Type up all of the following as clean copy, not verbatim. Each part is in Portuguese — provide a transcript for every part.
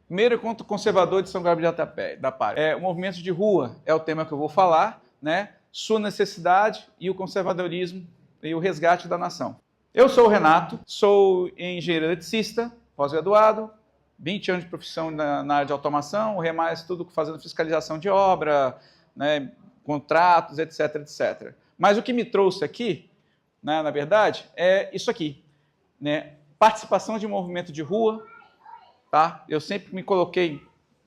Primeiro encontro conservador de São Gabriel da Palha. O movimento de rua é o tema que eu vou falar, né? Sua necessidade e o conservadorismo e o resgate da nação. Eu sou o Renato, sou engenheiro eletricista, pós-graduado, 20 anos de profissão na área de automação, o remais tudo fazendo fiscalização de obra, né, contratos, etc, etc. Mas o que me trouxe aqui, né, na verdade, é isso aqui, né? Participação de movimento de rua, tá? Eu sempre me coloquei,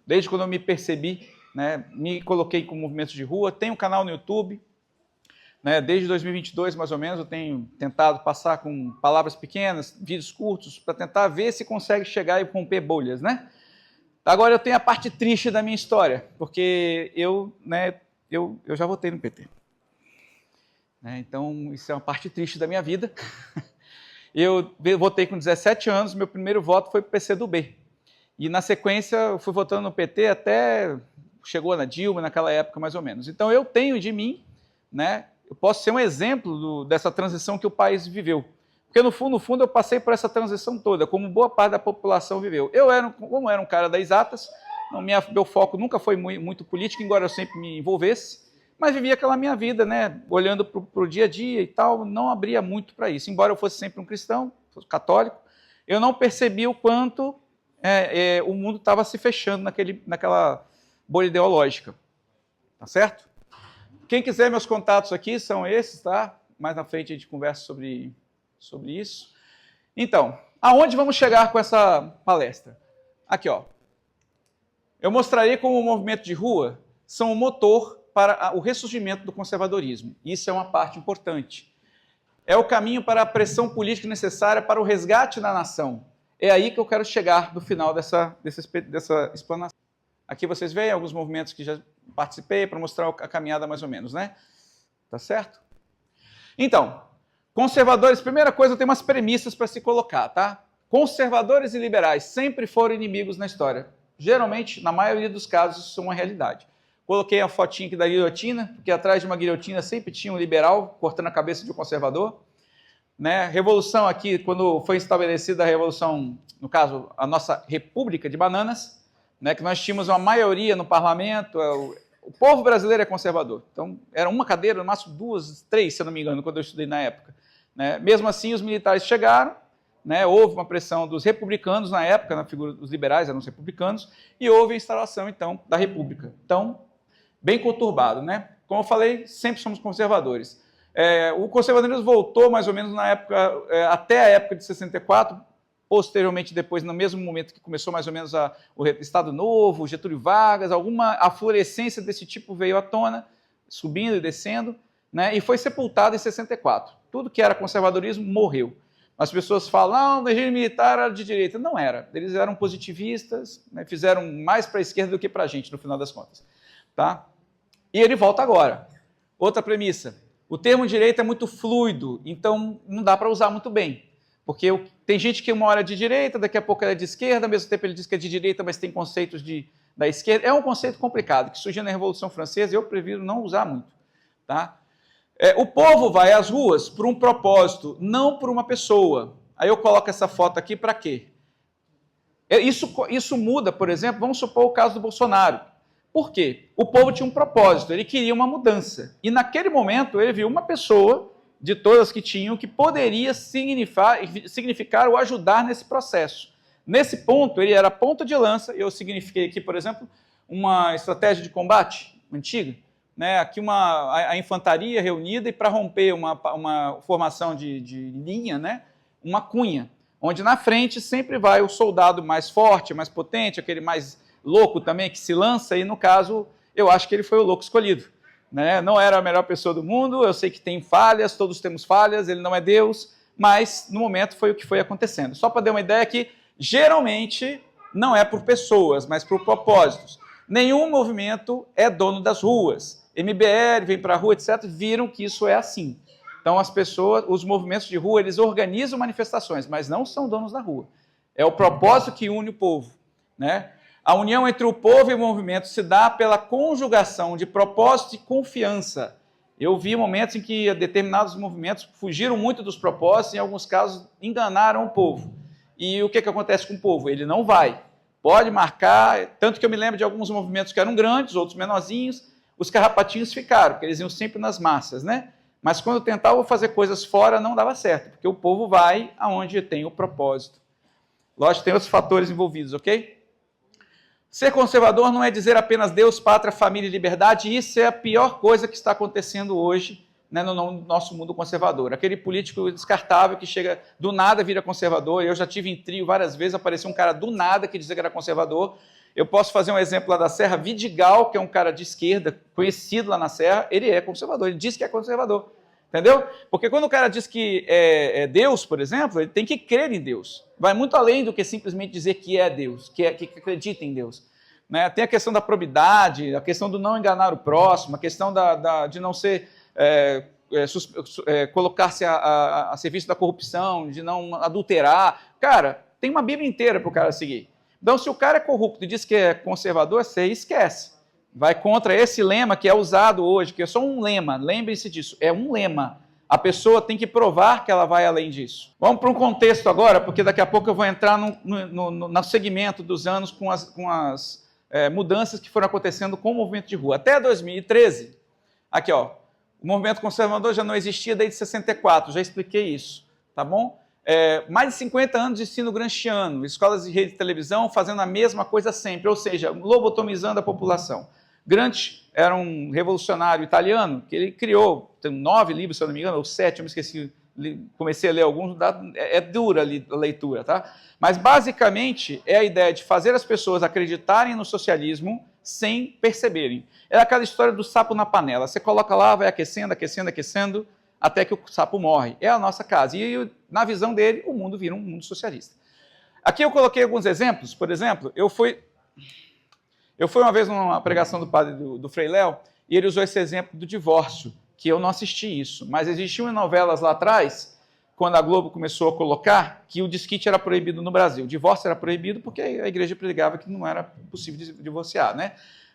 desde quando eu me percebi, né, me coloquei com movimentos de rua, tenho um canal no YouTube, né, desde 2022, mais ou menos, eu tenho tentado passar com palavras pequenas, vídeos curtos, para tentar ver se consegue chegar e romper bolhas, né? Agora eu tenho a parte triste da minha história, porque eu já votei no PT. Né, então, isso é uma parte triste da minha vida. Eu votei com 17 anos, meu primeiro voto foi para o PCdoB. E, na sequência, eu fui votando no PT até chegou na Dilma, naquela época, mais ou menos. Então, eu tenho de mim, né, eu posso ser um exemplo dessa transição que o país viveu. Porque, no fundo, eu passei por essa transição toda, como boa parte da população viveu. Como era um cara das exatas, meu foco nunca foi muito político, embora eu sempre me envolvesse, mas vivia aquela minha vida, né, olhando para o dia a dia e tal, não abria muito para isso. Embora eu fosse sempre um cristão, católico, eu não percebi o quanto o mundo estava se fechando naquela bolha ideológica. Tá certo? Quem quiser, meus contatos aqui são esses, tá? Mais na frente a gente conversa sobre isso. Então, aonde vamos chegar com essa palestra? Aqui, ó. Eu mostrarei como o movimento de rua são o motor para o ressurgimento do conservadorismo. Isso é uma parte importante. É o caminho para a pressão política necessária para o resgate da nação. É aí que eu quero chegar no final dessa explanação. Aqui vocês veem alguns movimentos que já participei para mostrar a caminhada mais ou menos, né? Tá certo? Então, conservadores, primeira coisa, eu tenho umas premissas para se colocar, tá? Conservadores e liberais sempre foram inimigos na história. Geralmente, na maioria dos casos, isso é uma realidade. Coloquei a fotinha aqui da guilhotina, porque atrás de uma guilhotina sempre tinha um liberal cortando a cabeça de um conservador. Né? Revolução aqui, quando foi estabelecida a revolução, no caso, a nossa República de Bananas, né, que nós tínhamos uma maioria no parlamento, o povo brasileiro é conservador. Então, era uma cadeira, no máximo 2, 3, se eu não me engano, quando eu estudei na época. Né? Mesmo assim, os militares chegaram, né, houve uma pressão dos republicanos na época, na figura dos liberais, eram os republicanos, e houve a instalação, então, da República. Então, bem conturbado, né? Como eu falei, sempre somos conservadores. O conservadorismo voltou mais ou menos na época, até a época de 64, posteriormente depois, no mesmo momento que começou mais ou menos o Estado Novo, Getúlio Vargas, alguma aflorescência desse tipo veio à tona, subindo e descendo, né? E foi sepultado em 64. Tudo que era conservadorismo morreu. As pessoas falam, o regime militar era de direita. Não era. Eles eram positivistas, né? Fizeram mais para a esquerda do que para a gente, no final das contas. Tá? E ele volta agora. Outra premissa. O termo direita é muito fluido, então não dá para usar muito bem. Porque tem gente que uma hora é de direita, daqui a pouco ela é de esquerda, ao mesmo tempo ele diz que é de direita, mas tem conceitos da esquerda. É um conceito complicado, que surgiu na Revolução Francesa e eu prefiro não usar muito. Tá? O povo vai às ruas por um propósito, não por uma pessoa. Aí eu coloco essa foto aqui para quê? Isso muda, por exemplo, vamos supor o caso do Bolsonaro. Por quê? O povo tinha um propósito, ele queria uma mudança. E naquele momento ele viu uma pessoa, de todas que tinham, que poderia significar ou ajudar nesse processo. Nesse ponto, ele era ponta de lança, eu signifiquei aqui, por exemplo, uma estratégia de combate antiga, né? Aqui a infantaria reunida e para romper uma formação de linha, né? Uma cunha, onde na frente sempre vai o soldado mais forte, mais potente, aquele mais louco também, que se lança, e no caso, eu acho que ele foi o louco escolhido. Né? Não era a melhor pessoa do mundo, eu sei que tem falhas, todos temos falhas, ele não é Deus, mas no momento foi o que foi acontecendo. Só para dar uma ideia que, geralmente, não é por pessoas, mas por propósitos. Nenhum movimento é dono das ruas. MBL, vem para a rua, etc., viram que isso é assim. Então, as pessoas, os movimentos de rua, eles organizam manifestações, mas não são donos da rua. É o propósito que une o povo. Né? A união entre o povo e o movimento se dá pela conjugação de propósito e confiança. Eu vi momentos em que determinados movimentos fugiram muito dos propósitos e, em alguns casos, enganaram o povo. E o que acontece com o povo? Ele não vai. Pode marcar, tanto que eu me lembro de alguns movimentos que eram grandes, outros menorzinhos, os carrapatinhos ficaram, porque eles iam sempre nas massas, né? Mas quando tentavam fazer coisas fora, não dava certo, porque o povo vai aonde tem o propósito. Lógico, tem outros fatores envolvidos, ok? Ser conservador não é dizer apenas Deus, pátria, família e liberdade, isso é a pior coisa que está acontecendo hoje, né, no nosso mundo conservador. Aquele político descartável que chega do nada, vira conservador. Eu já tive em trio várias vezes, apareceu um cara do nada que dizia que era conservador. Eu posso fazer um exemplo lá da Serra, Vidigal, que é um cara de esquerda, conhecido lá na Serra, ele é conservador, ele diz que é conservador. Entendeu? Porque quando o cara diz que é Deus, por exemplo, ele tem que crer em Deus. Vai muito além do que simplesmente dizer que é Deus, que acredita em Deus. Né? Tem a questão da probidade, a questão do não enganar o próximo, a questão de não ser... colocar-se a serviço da corrupção, de não adulterar. Cara, tem uma Bíblia inteira para o cara seguir. Então, se o cara é corrupto e diz que é conservador, você esquece. Vai contra esse lema que é usado hoje, que é só um lema, lembre-se disso, é um lema. A pessoa tem que provar que ela vai além disso. Vamos para um contexto agora, porque daqui a pouco eu vou entrar no segmento dos anos com as mudanças que foram acontecendo com o movimento de rua. Até 2013, aqui ó, o movimento conservador já não existia desde 64, já expliquei isso, tá bom? Mais de 50 anos de ensino gramsciano, escolas de rede de televisão fazendo a mesma coisa sempre, ou seja, lobotomizando a população. Gramsci era um revolucionário italiano, que ele criou, tem 9 livros, se eu não me engano, ou 7, eu me esqueci, comecei a ler alguns, é dura a leitura, tá? Mas basicamente é a ideia de fazer as pessoas acreditarem no socialismo sem perceberem. É aquela história do sapo na panela, você coloca lá, vai aquecendo, aquecendo, aquecendo, até que o sapo morre. É a nossa casa. E na visão dele, o mundo vira um mundo socialista. Aqui eu coloquei alguns exemplos. Por exemplo, eu fui uma vez numa pregação do padre do Frei Léo, e ele usou esse exemplo do divórcio, que eu não assisti isso. Mas existiam novelas lá atrás, quando a Globo começou a colocar, que o desquite era proibido no Brasil. O divórcio era proibido porque a igreja pregava que não era possível divorciar, né?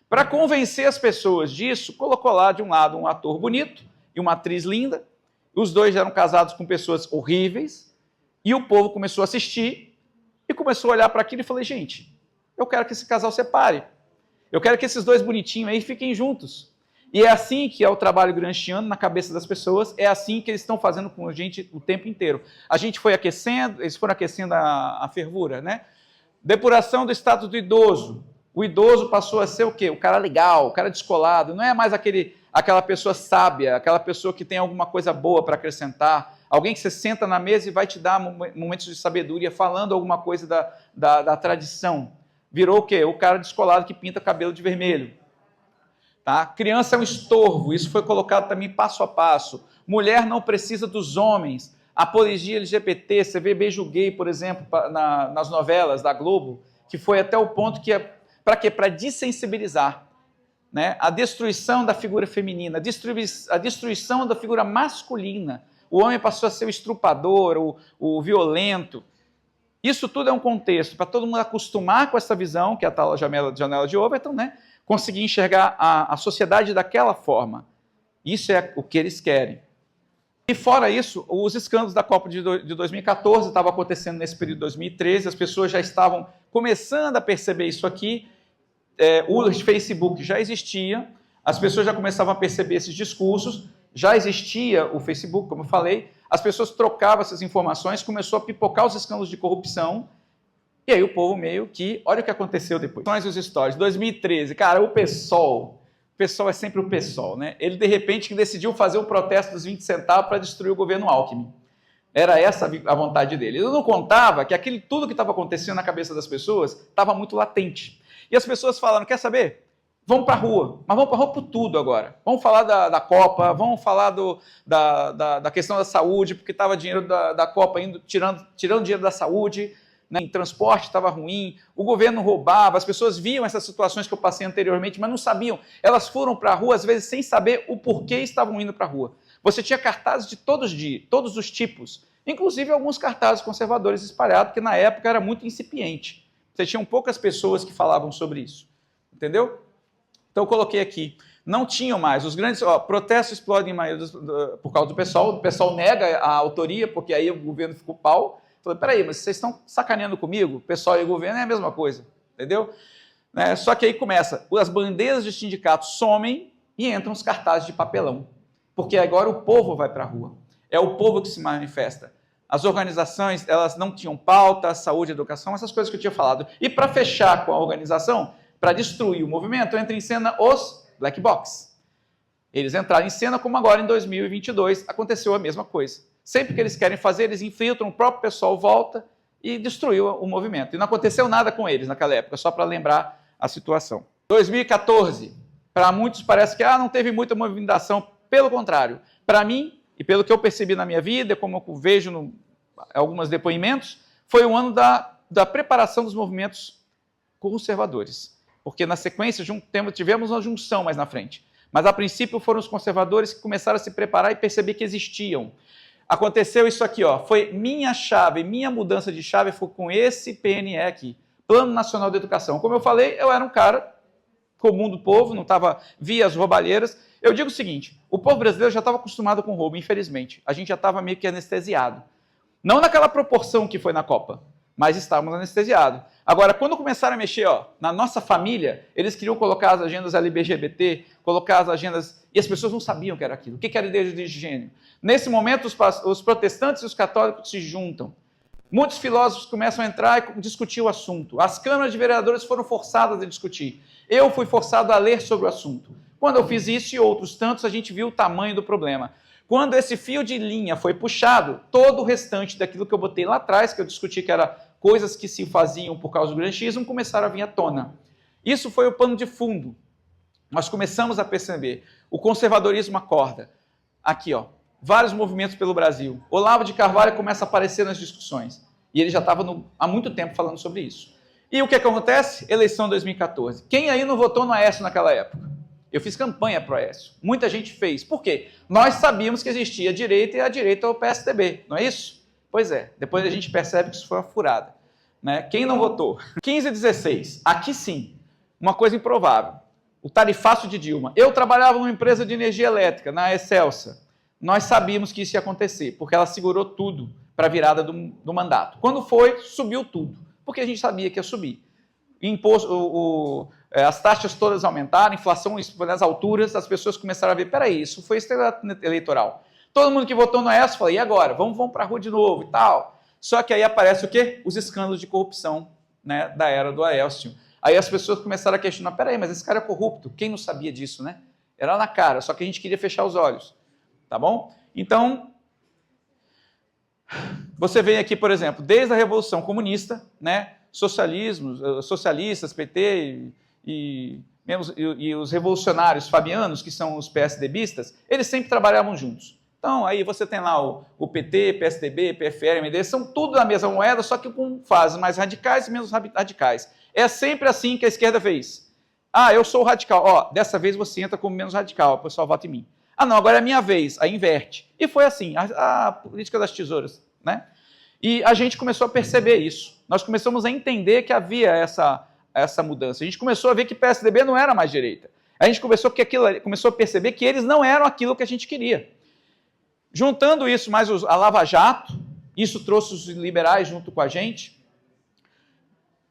Para convencer as pessoas disso, colocou lá de um lado um ator bonito e uma atriz linda. Os dois eram casados com pessoas horríveis, e o povo começou a assistir e começou a olhar para aquilo e falei, gente, eu quero que esse casal separe. Eu quero que esses dois bonitinhos aí fiquem juntos. E é assim que é o trabalho gramsciano na cabeça das pessoas, é assim que eles estão fazendo com a gente o tempo inteiro. A gente foi aquecendo, eles foram aquecendo a fervura, né? Depuração do status do idoso. O idoso passou a ser o quê? O cara legal, o cara descolado, não é mais aquela pessoa sábia, aquela pessoa que tem alguma coisa boa para acrescentar, alguém que você senta na mesa e vai te dar momentos de sabedoria, falando alguma coisa da tradição. Virou o quê? O cara descolado que pinta cabelo de vermelho. Tá? Criança é um estorvo, isso foi colocado também passo a passo. Mulher não precisa dos homens. Apologia LGBT, você vê beijo gay, por exemplo, nas novelas da Globo, que foi até o ponto que para quê? Para dessensibilizar. Né? A destruição da figura feminina, a destruição da figura masculina. O homem passou a ser o estrupador, o violento. Isso tudo é um contexto para todo mundo acostumar com essa visão, que é a tal janela de Overton, né? Conseguir enxergar a sociedade daquela forma. Isso é o que eles querem. E fora isso, os escândalos da Copa de 2014 estavam acontecendo nesse período de 2013, as pessoas já estavam começando a perceber isso aqui, o Facebook já existia, as pessoas já começavam a perceber esses discursos, já existia o Facebook, como eu falei, as pessoas trocavam essas informações, começou a pipocar os escândalos de corrupção, e aí o povo meio que, olha o que aconteceu depois. São os stories, 2013, cara, o PSOL é sempre o PSOL, né? Ele de repente decidiu fazer o protesto dos 20 centavos para destruir o governo Alckmin. Era essa a vontade dele. Ele não contava que tudo que estava acontecendo na cabeça das pessoas estava muito latente. E as pessoas falaram, quer saber? Vamos para a rua, mas vamos para a rua por tudo agora. Vamos falar da Copa, vamos falar da questão da saúde, porque estava dinheiro da Copa tirando dinheiro da saúde, né? O transporte estava ruim, o governo roubava, as pessoas viam essas situações que eu passei anteriormente, mas não sabiam. Elas foram para a rua, às vezes, sem saber o porquê estavam indo para a rua. Você tinha cartazes de todos os tipos, inclusive alguns cartazes conservadores espalhados, que na época era muito incipiente. Você tinha poucas pessoas que falavam sobre isso. Entendeu? Então eu coloquei aqui. Não tinham mais. Os grandes protestos explodem por causa do pessoal. O pessoal nega a autoria, porque aí o governo ficou pau. Falei, peraí, mas vocês estão sacaneando comigo? O pessoal e o governo é a mesma coisa. entendeu? Né? Só que aí começa, as bandeiras de sindicatos somem e entram os cartazes de papelão, porque agora o povo vai para a rua, é o povo que se manifesta. As organizações, elas não tinham pauta, saúde, educação, essas coisas que eu tinha falado. E para fechar com a organização, para destruir o movimento, entra em cena os black box. Eles entraram em cena como agora em 2022 aconteceu a mesma coisa. Sempre que eles querem fazer, eles infiltram, o próprio pessoal volta e destruiu o movimento. E não aconteceu nada com eles naquela época, só para lembrar a situação. 2014, para muitos parece que não teve muita movimentação, pelo contrário. Para mim, e pelo que eu percebi na minha vida, como eu vejo em alguns depoimentos, foi o ano da preparação dos movimentos conservadores. Porque na sequência tivemos uma junção mais na frente. Mas a princípio foram os conservadores que começaram a se preparar e perceber que existiam. Aconteceu isso aqui, ó, foi minha chave, minha mudança de chave foi com esse PNE aqui, Plano Nacional de Educação. Como eu falei, eu era um cara comum do povo, não estava via as roubalheiras. Eu digo o seguinte, o povo brasileiro já estava acostumado com roubo, infelizmente. A gente já estava meio que anestesiado. Não naquela proporção que foi na Copa, mas estávamos anestesiados. Agora, quando começaram a mexer na nossa família, eles queriam colocar as agendas LGBT, colocar as agendas... E as pessoas não sabiam o que era aquilo. O que era ideia de gênero? Nesse momento, os protestantes e os católicos se juntam. Muitos filósofos começam a entrar e discutir o assunto. As câmaras de vereadores foram forçadas a discutir. Eu fui forçado a ler sobre o assunto. Quando eu fiz isso e outros tantos, a gente viu o tamanho do problema. Quando esse fio de linha foi puxado, todo o restante daquilo que eu botei lá atrás, que eu discuti que era coisas que se faziam por causa do granchismo, começaram a vir à tona. Isso foi o pano de fundo. Nós começamos a perceber. O conservadorismo acorda. Aqui, ó, vários movimentos pelo Brasil. Olavo de Carvalho começa a aparecer nas discussões. E ele já estava há muito tempo falando sobre isso. E o que acontece? Eleição 2014. Quem aí não votou no Aécio naquela época? Eu fiz campanha para o Aécio. Muita gente fez. Por quê? Nós sabíamos que existia a direita e a direita é o PSDB, não é isso? Pois é. Depois a gente percebe que isso foi uma furada. Né? Quem não votou? 15 e 16. Aqui sim. Uma coisa improvável. O tarifaço de Dilma. Eu trabalhava numa empresa de energia elétrica, na Excelsa. Nós sabíamos que isso ia acontecer, porque ela segurou tudo para a virada do mandato. Quando foi, subiu tudo, porque a gente sabia que ia subir. As taxas todas aumentaram, a inflação foi nas alturas, as pessoas começaram a ver, peraí, isso foi estrela eleitoral. Todo mundo que votou no Aécio falou, e agora? Vamos para a rua de novo e tal. Só que aí aparece o quê? Os escândalos de corrupção, né, da era do Aécio. Aí as pessoas começaram a questionar, peraí, mas esse cara é corrupto, quem não sabia disso, né? Era na cara, só que a gente queria fechar os olhos, tá bom? Então, você vê aqui, por exemplo, desde a Revolução Comunista, né, socialistas, PT e os revolucionários fabianos, que são os PSDBistas, eles sempre trabalhavam juntos. Então, aí você tem lá o PT, PSDB, PFL, MDB, são tudo da mesma moeda, só que com fases mais radicais e menos radicais. É sempre assim que a esquerda fez. Eu sou radical. Dessa vez você entra como menos radical, o pessoal vota em mim. Não, agora é a minha vez, aí inverte. E foi assim, a política das tesouras, né? E a gente começou a perceber isso. Nós começamos a entender que havia essa mudança. A gente começou a ver que PSDB não era mais direita. A gente começou a perceber que eles não eram aquilo que a gente queria. Juntando isso mais a Lava Jato, isso trouxe os liberais junto com a gente,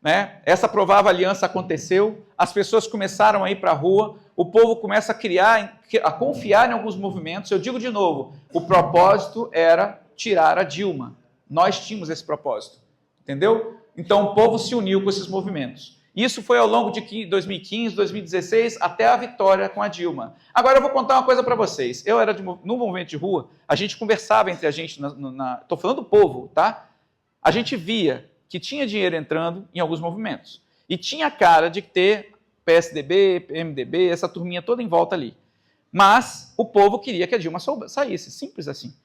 né? Essa provável aliança aconteceu, as pessoas começaram a ir para a rua, o povo começa a confiar em alguns movimentos. Eu digo de novo, o propósito era tirar a Dilma. Nós tínhamos esse propósito, entendeu? Então o povo se uniu com esses movimentos. Isso foi ao longo de 2015, 2016, até a vitória com a Dilma. Agora eu vou contar uma coisa para vocês. Eu era no movimento de rua, a gente conversava entre a gente, estou falando do povo, tá? A gente via que tinha dinheiro entrando em alguns movimentos. E tinha cara de ter PSDB, MDB, essa turminha toda em volta ali. Mas o povo queria que a Dilma saísse, simples assim.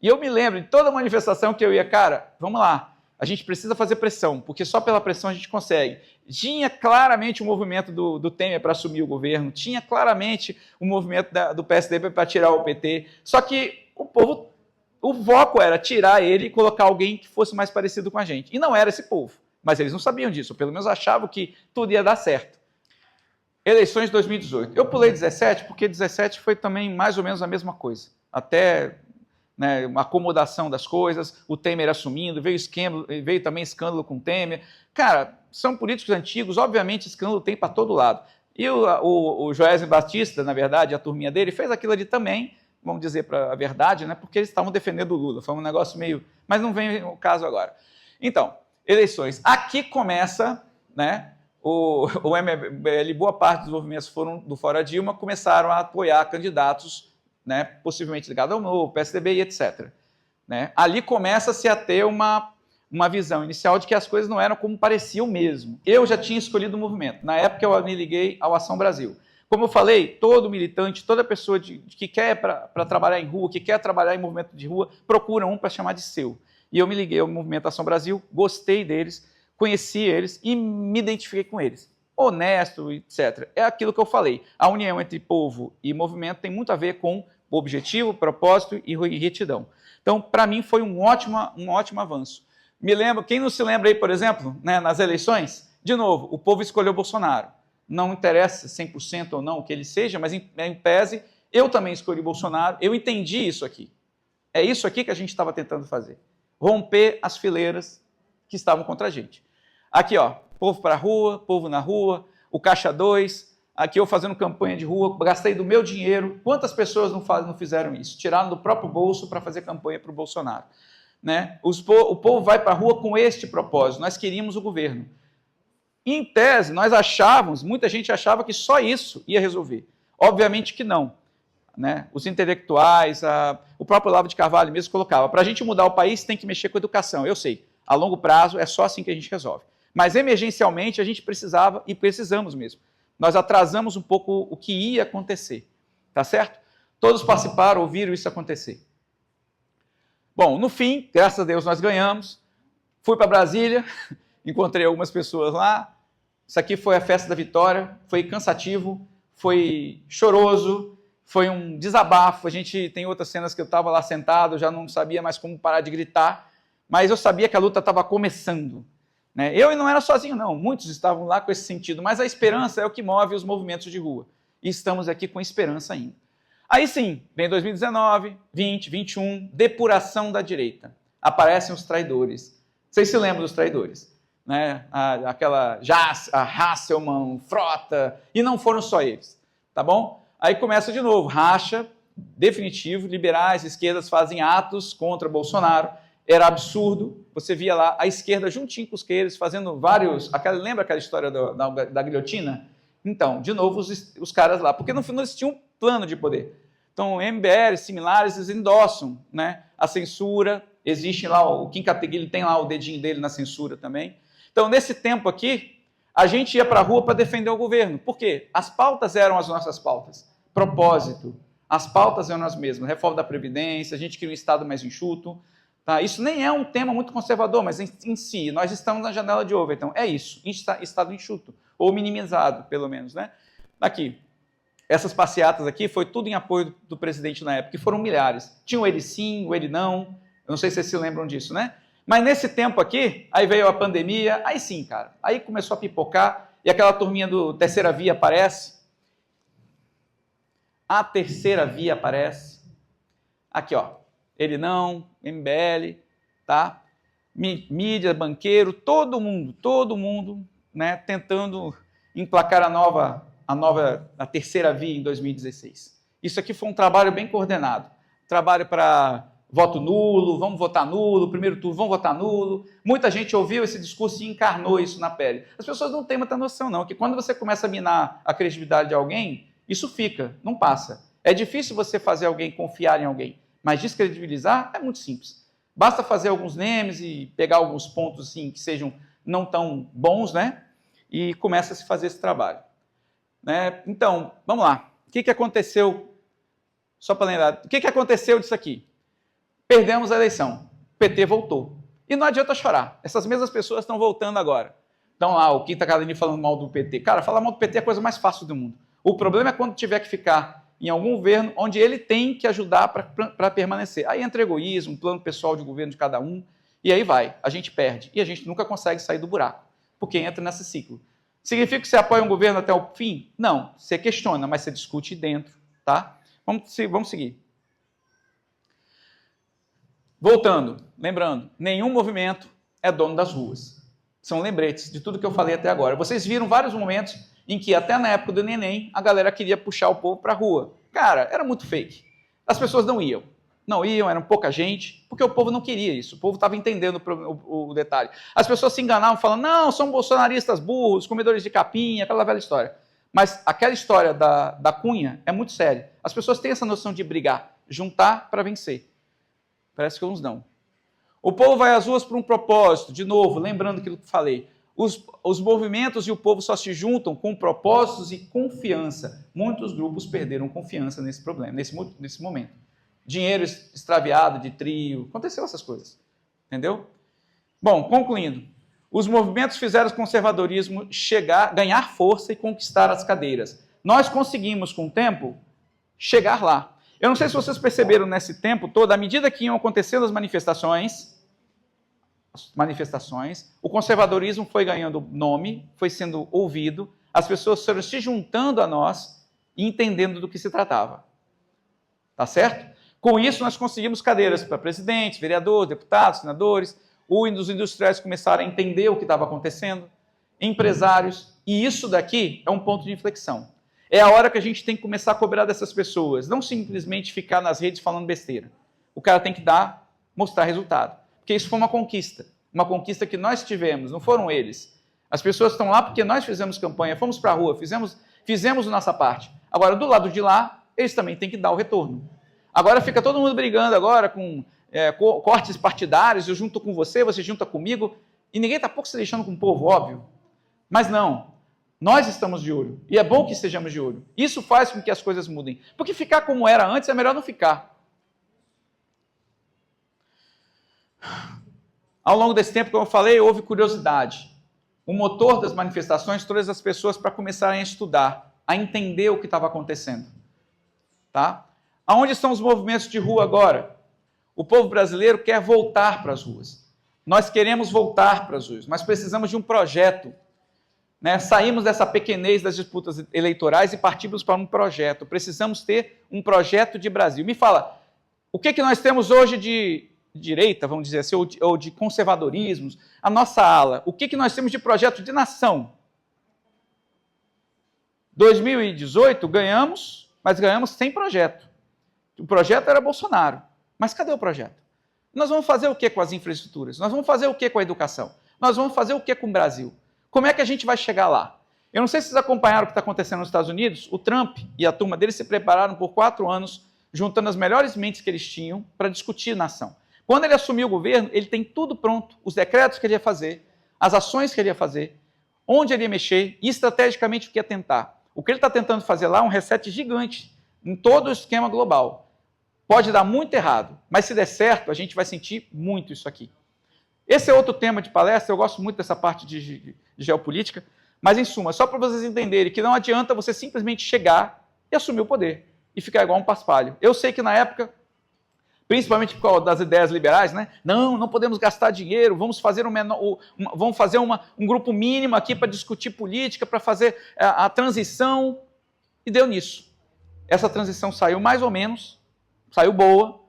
E eu me lembro de toda manifestação que eu ia, cara, vamos lá, a gente precisa fazer pressão, porque só pela pressão a gente consegue. Tinha claramente o movimento do Temer para assumir o governo, tinha claramente o movimento do PSDB para tirar o PT, só que o foco era tirar ele e colocar alguém que fosse mais parecido com a gente. E não era esse povo, mas eles não sabiam disso, ou pelo menos achavam que tudo ia dar certo. Eleições de 2018. Eu pulei 17 porque 17 foi também mais ou menos a mesma coisa. Até... né, uma acomodação das coisas, o Temer assumindo, veio também escândalo com o Temer. Cara, são políticos antigos, obviamente escândalo tem para todo lado. E o Joésio Batista, na verdade, a turminha dele, fez aquilo ali também, vamos dizer para a verdade, né? Porque eles estavam defendendo o Lula. Foi um negócio meio... Mas não vem o caso agora. Então, eleições. Aqui começa, né? O MBL, boa parte dos movimentos foram do Fora Dilma, começaram a apoiar candidatos, né? Possivelmente ligados ao Novo, PSDB e etc. Né? Ali começa-se a ter uma visão inicial de que as coisas não eram como pareciam mesmo. Eu já tinha escolhido o movimento. Na época eu me liguei ao Ação Brasil. Como eu falei, todo militante, toda pessoa que quer para trabalhar em rua, que quer trabalhar em movimento de rua, procura um para chamar de seu. E eu me liguei ao movimento Ação Brasil, gostei deles, conheci eles e me identifiquei com eles. Honesto, etc. É aquilo que eu falei. A união entre povo e movimento tem muito a ver com objetivo, propósito e retidão. Então, para mim, foi um ótimo avanço. Me lembro, quem não se lembra aí, por exemplo, né, nas eleições, de novo, o povo escolheu Bolsonaro. Não interessa 100% ou não o que ele seja, mas em pese, eu também escolhi Bolsonaro, eu entendi isso aqui. É isso aqui que a gente estava tentando fazer. Romper as fileiras que estavam contra a gente. Aqui, ó, povo para a rua, povo na rua, o Caixa 2, aqui eu fazendo campanha de rua, gastei do meu dinheiro. Quantas pessoas não fizeram isso? Tiraram do próprio bolso para fazer campanha para o Bolsonaro. Né? O povo vai para a rua com este propósito, nós queríamos o governo. Em tese, nós achávamos, muita gente achava que só isso ia resolver. Obviamente que não. Né? Os intelectuais, o próprio Olavo de Carvalho mesmo colocava, para a gente mudar o país tem que mexer com a educação. Eu sei, a longo prazo é só assim que a gente resolve. Mas emergencialmente a gente precisava e precisamos mesmo. Nós atrasamos um pouco o que ia acontecer. Tá certo? Todos participaram, ouviram isso acontecer. Bom, no fim, graças a Deus nós ganhamos. Fui para Brasília, encontrei algumas pessoas lá. Isso aqui foi a festa da vitória, foi cansativo, foi choroso, foi um desabafo. A gente tem outras cenas que eu estava lá sentado, já não sabia mais como parar de gritar, mas eu sabia que a luta estava começando. Né? Eu não era sozinho, não. Muitos estavam lá com esse sentido, mas a esperança é o que move os movimentos de rua. E estamos aqui com esperança ainda. Aí sim, vem 2019, 20, 21, depuração da direita. Aparecem os traidores. Vocês se lembram dos traidores? Né? A Hasselmann, Frota, e não foram só eles. Tá bom? Aí começa de novo, racha, definitivo, liberais, esquerdas fazem atos contra Bolsonaro. Era absurdo, você via lá a esquerda juntinho com os queiros, fazendo vários... lembra aquela história da guilhotina? Então, de novo, os caras lá, porque no final eles tinham um plano de poder. Então, MBL, similares, eles endossam, né, a censura, existe lá, o Kim Kataguiri tem lá o dedinho dele na censura também. Então, nesse tempo aqui, a gente ia para a rua para defender o governo. Por quê? As pautas eram as nossas pautas. Propósito. As pautas eram as mesmas. Reforma da Previdência, a gente queria um Estado mais enxuto. Tá? Isso nem é um tema muito conservador, mas em si, nós estamos na janela de Overton. É isso, Estado enxuto. Ou minimizado, pelo menos. Né? Aqui. Essas passeatas aqui foi tudo em apoio do presidente na época, que foram milhares. Tinha o ele sim, o ele não. Eu não sei se vocês se lembram disso, né? Mas nesse tempo aqui, aí veio a pandemia, aí sim, cara. Aí começou a pipocar e aquela turminha do Terceira Via aparece. A Terceira Via aparece. Aqui, ó. Ele não, MBL, tá? Mídia, banqueiro, todo mundo, né, tentando emplacar a Terceira Via em 2016. Isso aqui foi um trabalho bem coordenado. Trabalho para voto nulo, vamos votar nulo, primeiro turno, vamos votar nulo. Muita gente ouviu esse discurso e encarnou isso na pele. As pessoas não têm muita noção, não, que quando você começa a minar a credibilidade de alguém, isso fica, não passa. É difícil você fazer alguém confiar em alguém, mas descredibilizar é muito simples. Basta fazer alguns memes e pegar alguns pontos assim, que sejam não tão bons, né? E começa a se fazer esse trabalho. Né? Então, vamos lá. O que aconteceu? Só para lembrar, o que aconteceu disso aqui? Perdemos a eleição. O PT voltou. E não adianta chorar. Essas mesmas pessoas estão voltando agora. Então, lá, o Kim Kataguiri falando mal do PT. Cara, falar mal do PT é a coisa mais fácil do mundo. O problema é quando tiver que ficar em algum governo onde ele tem que ajudar para permanecer. Aí entra egoísmo, plano pessoal de governo de cada um, e aí vai. A gente perde. E a gente nunca consegue sair do buraco, porque entra nesse ciclo. Significa que você apoia um governo até o fim? Não. Você questiona, mas você discute dentro. Tá? Vamos seguir. Voltando, lembrando, nenhum movimento é dono das ruas. São lembretes de tudo que eu falei até agora. Vocês viram vários momentos em que, até na época do Neném, a galera queria puxar o povo para a rua. Cara, era muito fake. As pessoas não iam. Não iam, eram pouca gente, porque o povo não queria isso. O povo estava entendendo o detalhe. As pessoas se enganavam, falando, não, são bolsonaristas burros, comedores de capinha, aquela velha história. Mas aquela história da Cunha é muito séria. As pessoas têm essa noção de brigar, juntar para vencer. Parece que uns não. O povo vai às ruas por um propósito. De novo, lembrando aquilo que falei. Os movimentos e o povo só se juntam com propósitos e confiança. Muitos grupos perderam confiança nesse problema, nesse momento. Dinheiro extraviado de trio, aconteceu essas coisas, entendeu? Bom, concluindo, os movimentos fizeram o conservadorismo ganhar força e conquistar as cadeiras. Nós conseguimos, com o tempo, chegar lá. Eu não sei se vocês perceberam nesse tempo todo, à medida que iam acontecendo as manifestações, o conservadorismo foi ganhando nome, foi sendo ouvido, as pessoas foram se juntando a nós e entendendo do que se tratava. Tá certo? Com isso, nós conseguimos cadeiras para presidentes, vereadores, deputados, senadores. Os industriais começaram a entender o que estava acontecendo, empresários. E isso daqui é um ponto de inflexão. É a hora que a gente tem que começar a cobrar dessas pessoas. Não simplesmente ficar nas redes falando besteira. O cara tem que mostrar resultado. Porque isso foi uma conquista. Uma conquista que nós tivemos, não foram eles. As pessoas estão lá porque nós fizemos campanha, fomos para a rua, fizemos a nossa parte. Agora, do lado de lá, eles também têm que dar o retorno. Agora fica todo mundo brigando agora com cortes partidários, eu junto com você junta comigo, e ninguém está pouco se deixando com o povo, óbvio. Mas não, nós estamos de olho, e é bom que estejamos de olho. Isso faz com que as coisas mudem, porque ficar como era antes é melhor não ficar. Ao longo desse tempo, como eu falei, houve curiosidade. O motor das manifestações trouxe as pessoas para começarem a estudar, a entender o que estava acontecendo. Tá? Aonde estão os movimentos de rua agora? O povo brasileiro quer voltar para as ruas. Nós queremos voltar para as ruas, mas precisamos de um projeto. Né? Saímos dessa pequenez das disputas eleitorais e partimos para um projeto. Precisamos ter um projeto de Brasil. Me fala, o que nós temos hoje de direita, vamos dizer assim, ou de conservadorismos? A nossa ala. O que nós temos de projeto de nação? 2018 ganhamos, mas ganhamos sem projeto. O projeto era Bolsonaro. Mas cadê o projeto? Nós vamos fazer o que com as infraestruturas? Nós vamos fazer o que com a educação? Nós vamos fazer o que com o Brasil? Como é que a gente vai chegar lá? Eu não sei se vocês acompanharam o que está acontecendo nos Estados Unidos. O Trump e a turma dele se prepararam por 4 anos, juntando as melhores mentes que eles tinham para discutir nação. Quando ele assumiu o governo, ele tem tudo pronto. Os decretos que ele ia fazer, as ações que ele ia fazer, onde ele ia mexer e estrategicamente o que ia tentar. O que ele está tentando fazer lá é um reset gigante em todo o esquema global. Pode dar muito errado, mas se der certo, a gente vai sentir muito isso aqui. Esse é outro tema de palestra, eu gosto muito dessa parte de geopolítica, mas em suma, só para vocês entenderem que não adianta você simplesmente chegar e assumir o poder e ficar igual um paspalho. Eu sei que na época, principalmente por causa das ideias liberais, né? Não podemos gastar dinheiro, vamos fazer um grupo mínimo aqui para discutir política, para fazer a transição, e deu nisso. Essa transição saiu mais ou menos, saiu boa,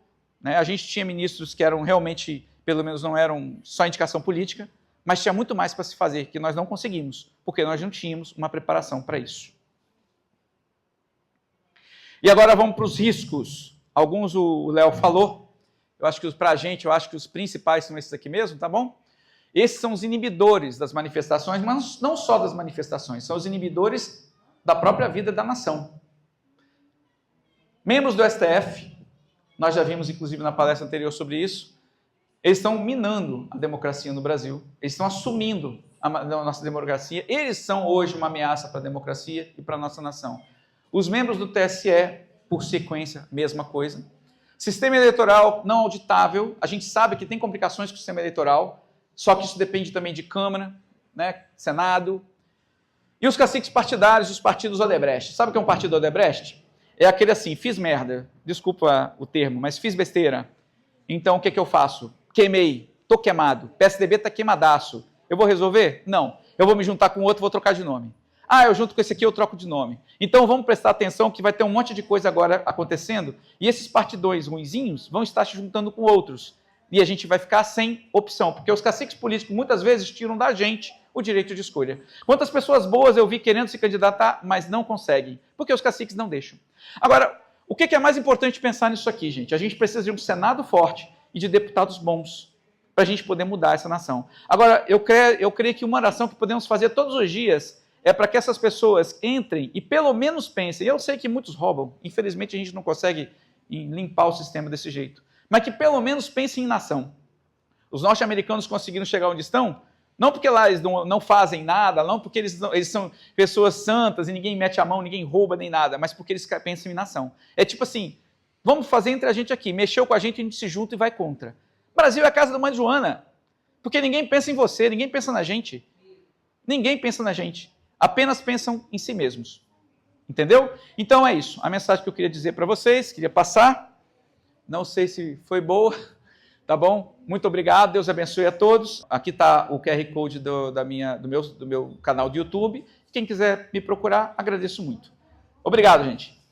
né? A gente tinha ministros que eram realmente, pelo menos não eram só indicação política, mas tinha muito mais para se fazer, que nós não conseguimos, porque nós não tínhamos uma preparação para isso. E agora vamos para os riscos. Alguns o Léo falou, eu acho que para a gente, eu acho que os principais são esses aqui mesmo, tá bom? Esses são os inibidores das manifestações, mas não só das manifestações, são os inibidores da própria vida da nação. Membros do STF, nós já vimos inclusive na palestra anterior sobre isso, eles estão minando a democracia no Brasil, eles estão assumindo a nossa democracia, eles são hoje uma ameaça para a democracia e para a nossa nação. Os membros do TSE, por sequência, mesma coisa. Sistema eleitoral não auditável, a gente sabe que tem complicações com o sistema eleitoral, só que isso depende também de Câmara, né, Senado. E os caciques partidários, os partidos Odebrecht. Sabe o que é um partido Odebrecht? É aquele assim, fiz merda, desculpa o termo, mas fiz besteira. Então o que eu faço? Queimei, tô queimado, PSDB tá queimadaço. Eu vou resolver? Não. Eu vou me juntar com outro, vou trocar de nome. Ah, eu junto com esse aqui, eu troco de nome. Então vamos prestar atenção que vai ter um monte de coisa agora acontecendo e esses partidões ruinzinhos vão estar se juntando com outros. e a gente vai ficar sem opção, porque os caciques políticos muitas vezes tiram da gente o direito de escolha. Quantas pessoas boas eu vi querendo se candidatar, mas não conseguem, porque os caciques não deixam. Agora, o que é mais importante pensar nisso aqui, gente? A gente precisa de um Senado forte e de deputados bons para a gente poder mudar essa nação. Agora, eu creio que uma oração que podemos fazer todos os dias é para que essas pessoas entrem e pelo menos pensem. Eu sei que muitos roubam, infelizmente a gente não consegue limpar o sistema desse jeito, mas que pelo menos pensem em nação. Os norte-americanos conseguiram chegar onde estão, não porque lá eles não fazem nada, não porque eles são pessoas santas e ninguém mete a mão, ninguém rouba nem nada, mas porque eles pensam em nação. É tipo assim, vamos fazer entre a gente aqui, mexeu com a gente se junta e vai contra. O Brasil é a casa da mãe Joana, porque ninguém pensa em você, ninguém pensa na gente. Ninguém pensa na gente, apenas pensam em si mesmos. Entendeu? Então é isso, a mensagem que eu queria dizer para vocês, queria passar, não sei se foi boa, tá bom? Muito obrigado, Deus abençoe a todos. Aqui está o QR Code do meu canal de YouTube. Quem quiser me procurar, agradeço muito. Obrigado, gente.